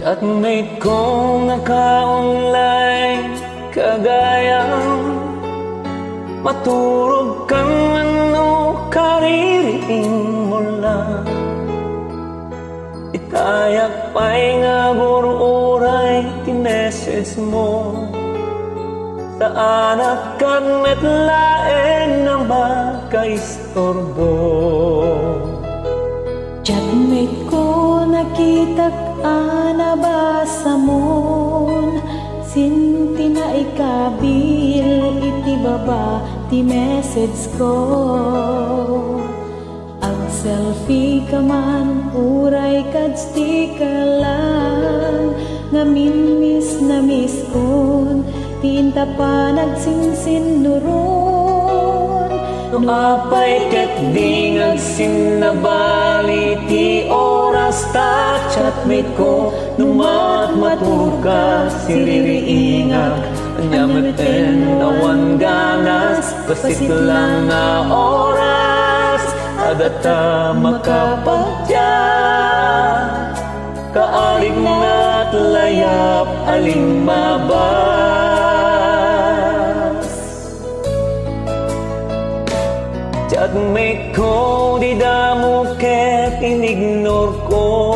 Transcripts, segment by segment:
Chatmate kong naka-online, kagayang maturog kang ano, kaririing mo lang. Itayak pa'y nga bururay, tinessage mo. Saan akan metlaen na makaistorbo. Chatmate ko nakita nabasa mon, sinti na ikabil iti baba ti message ko. Ang selfie ka man uray kadsti ka lang, nga miss na miss kon tinta pa nagsinsin nuron. No apay ket di ngagsinabali ti oras ta chatmate ko. Numat matur ka siririingak, anyameten awan ganas, basit lang nga oras adata makapagtya. Kaarig na't layap aling mabas. Chatmate ko di damo ket inignore ko.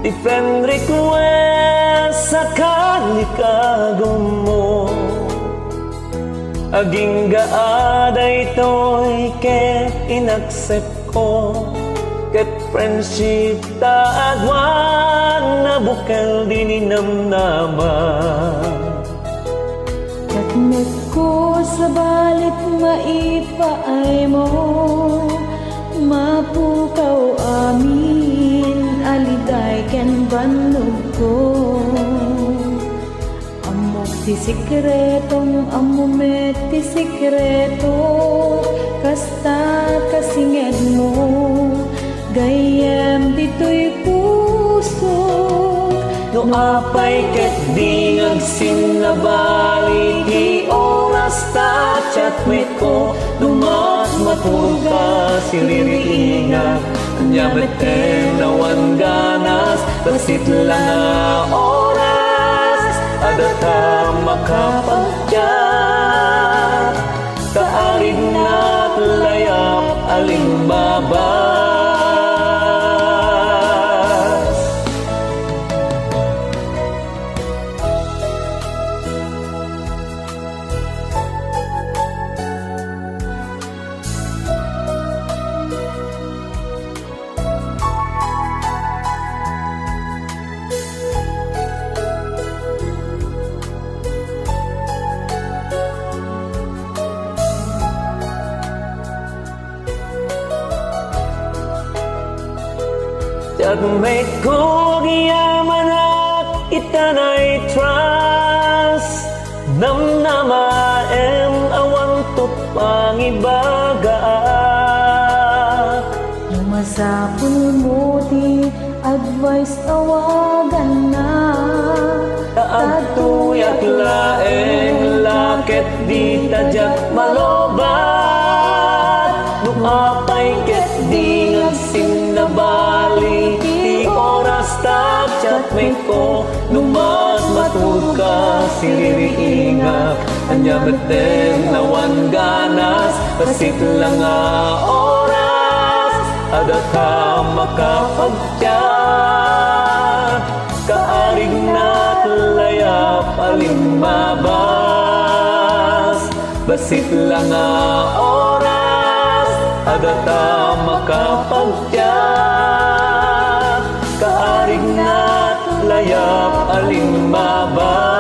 Defend request sa kalikagom mo. Aging gaaday to'y ket inaccept ko. Ket friendship ta agwan na bukel dininamnaman. Chatmate ko sa balit maipaay mo, mapukaw amin aliday ken bandog ko. Amok ti sikretong amumet ti sikreto, kasta kasinged mo gayem dito'y puso. No apay ket di ngagsinabali ti oras ta chatmate ko. Dumat matur ka siririingak, anyameten awan ganas, basit lang nga oras adata makapagtya. Kaarig na't layap aling mabas. Chatmate ko giyamanak itanay trust, namnamaem awan tot pangibagaak. Masapul mo di advice awagan na, Kaagtuyak laeng laket di tajak malobat. Nuapay ket di ngagsinabali ti oras ta chatmate ko. Numat matur ka siririingak, anyameten awan ganas, basit lang nga oras adata makapagtya. Kaarig na't layap aling mabas, basit lang nga oras adata makapagtya. Kaarig na't layap aling mabas.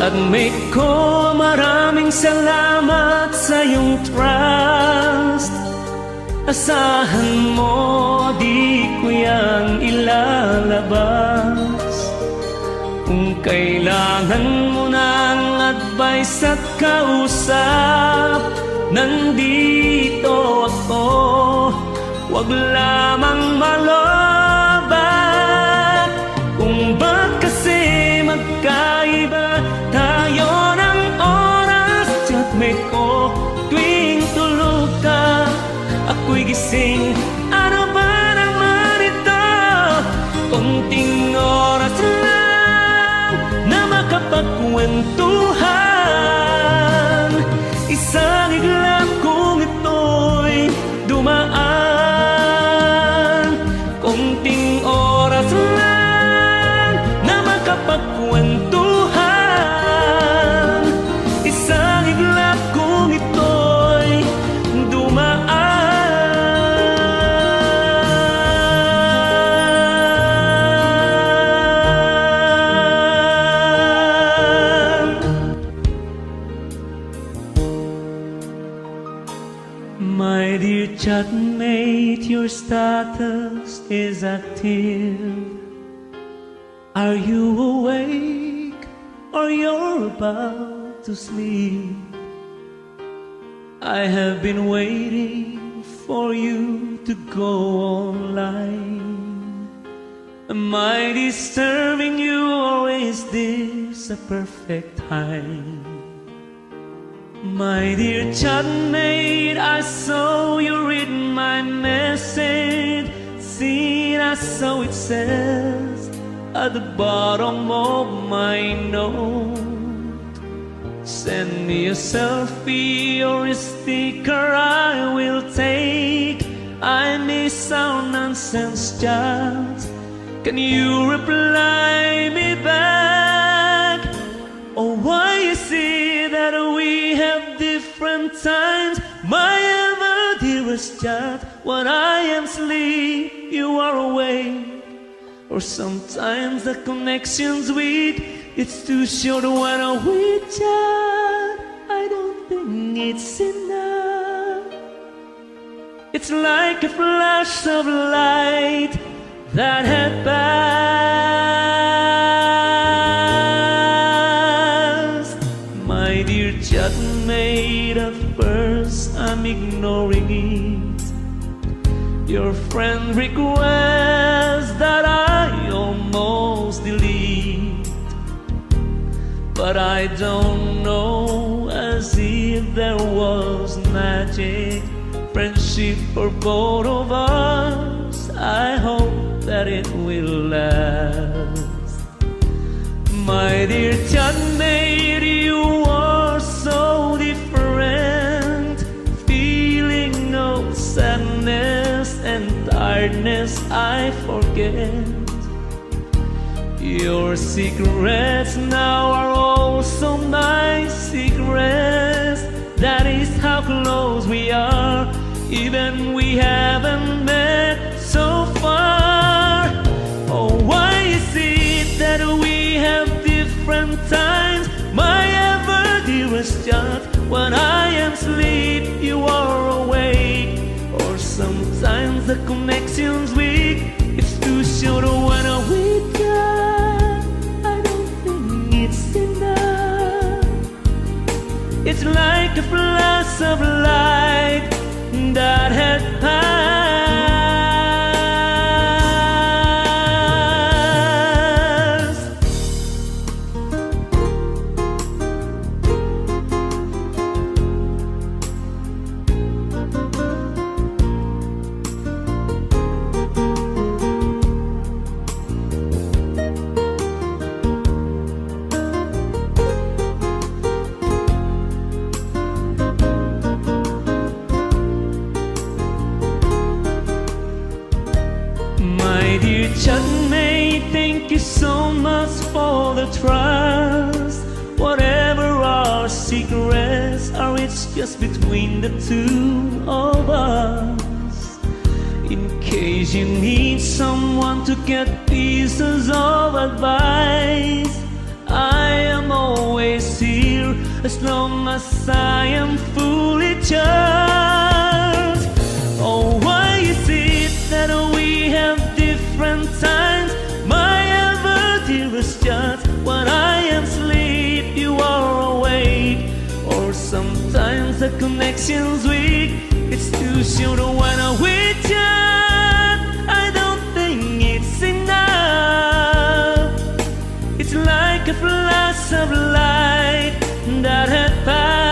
Chatmate ko, maraming salamat sa iyong trust. Asahan mo, di ko yang ilalabas. Kung kailangan mo ng advice at kausap, nandito ako. Huwag lamang malobat. Kung ba't kasi magkaiba tayo ng oras, Chatmate ko, tuwing tulog ka, ako'y gising. Ano ba naman ito? Konting oras lang na makapagkwentuhan. Isang iglap kung ito'y dumaan. Konting oras lang na makapagkwentuhan. Isang iglap kung ito'y dumaan. My dear Chatmate, your status is active. Are you awake or you're about to sleep? I have been waiting for you to go online. Am I disturbing you, or is this a perfect time? My dear Chatmate, I saw you read my message. See, I saw it says at the bottom of my note, send me a selfie or a sticker I will take. I miss our nonsense chats. Can you reply me back? Or why is it that we have different times? My ever dearest chat, when I am asleep, you are awake. Or sometimes the connection's weak, it's too short when we chat. I don't think it's enough. It's like a flash of light that had passed. My dear Chatmate, at first I'm ignoring it. Your friend requests that I almost delete, but I don't know, as if there was magic. Friendship for both of us, I hope that it will last. My dear Chatmate, you are so different. Feeling of sadness and tiredness I forget. Your secrets now are also my secrets. That is how close we are, even we haven't met so far. Oh, why is it that we have different times? My ever dearest chat, when I am asleep, you are awake. Or sometimes the connection's weak, it's too short when we chat. I don't think it's enough. It's like a flash of light that had passed. Chatmate, thank you so much for the trust. Whatever our secrets are, it's just between the two of us. In case you need someone to get pieces of advice, I am always here as long as I am fully charged. Oh, why is it that we have different times, my ever dearest judge? When I am asleep, you are awake, or sometimes the connection's weak. It's too short when we chat. I don't think it's enough. It's like a flash of light that had passed